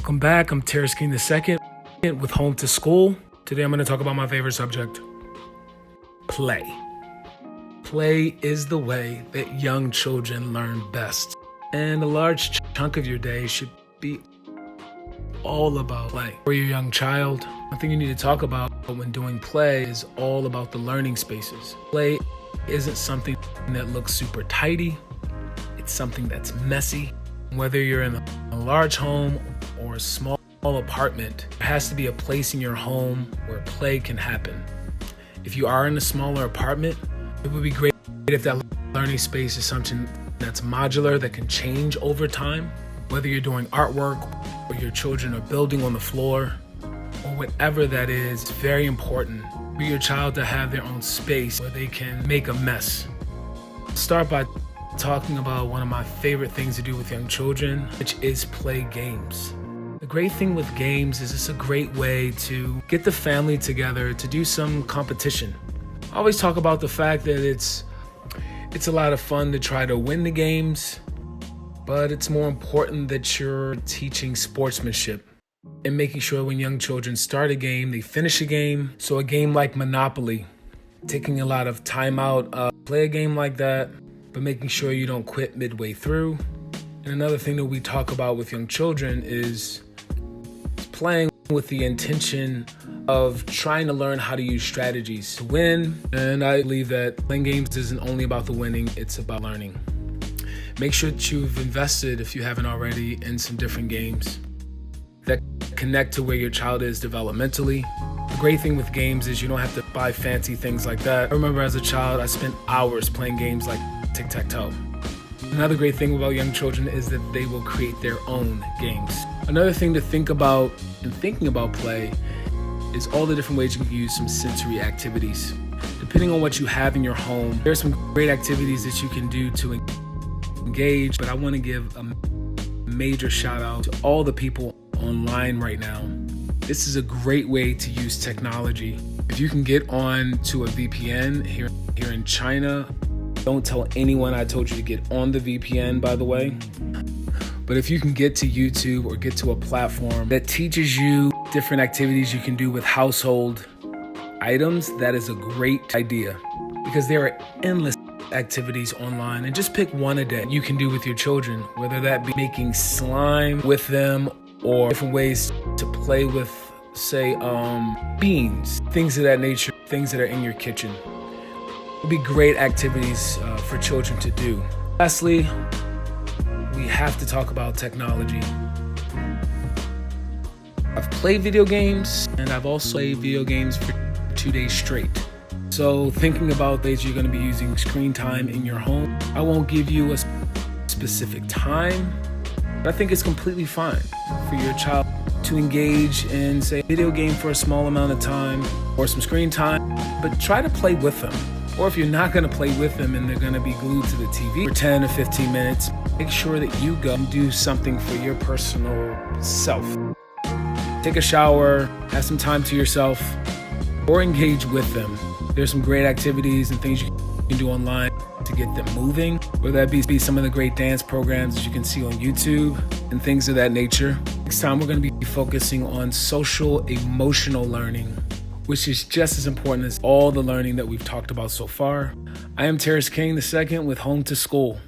Welcome back. I'm Terris King II with Home to School. Today I'm going to talk about my favorite subject, play. Play is the way that young children learn best. And a large chunk of your day should be all about play. For your young child, one thing you need to talk about when doing play is all about the learning spaces. Play isn't something that looks super tidy. It's something that's messy. Whether you're in a large home or a small apartment, there has to be a place in your home where play can happen. If you are in a smaller apartment, it would be great if that learning space is something that's modular, that can change over time. Whether you're doing artwork or your children are building on the floor or whatever that is, it's very important for your child to have their own space where they can make a mess. Start by talking about one of my favorite things to do with young children, which is play games. The great thing with games is it's a great way to get the family together to do some competition. I always talk about the fact that it's a lot of fun to try to win the games, but it's more important that you're teaching sportsmanship and making sure when young children start a game, they finish a game. So a game like Monopoly, taking a lot of time out, play a game like that, but making sure you don't quit midway through. And another thing that we talk about with young children is playing with the intention of trying to learn how to use strategies to win. And I believe that playing games isn't only about the winning, it's about learning. Make sure that you've invested, if you haven't already, in some different games that connect to where your child is developmentally. The great thing with games is you don't have to buy fancy things like that. I remember as a child, I spent hours playing games like tic-tac-toe. Another great thing about young children is that they will create their own games. Another thing to think about in thinking about play is all the different ways you can use some sensory activities. Depending on what you have in your home, there are some great activities that you can do to engage, but I want to give a major shout out to all the people online right now. This is a great way to use technology. If you can get on to a VPN here in China, don't tell anyone I told you to get on the VPN, by the way. But if you can get to YouTube or get to a platform that teaches you different activities you can do with household items, that is a great idea because there are endless activities online, and just pick one a day you can do with your children, whether that be making slime with them or different ways to play with, say, beans, things of that nature, things that are in your kitchen. Would be great activities for children to do. Lastly, we have to talk about technology. I've played video games, and I've also played video games for 2 days straight. So thinking about days you're going to be using screen time in your home, I won't give you a specific time, but I think it's completely fine for your child to engage in, say, a video game for a small amount of time or some screen time, but try to play with them. Or if you're not going to play with them and they're going to be glued to the TV for 10 or 15 minutes, make sure that you go and do something for your personal self. Take a shower, have some time to yourself, or engage with them. There's some great activities and things you can do online to get them moving, whether that be some of the great dance programs that you can see on YouTube and things of that nature. Next time, we're going to be focusing on social emotional learning, which is just as important as all the learning that we've talked about so far. I am Terris King II with Home to School.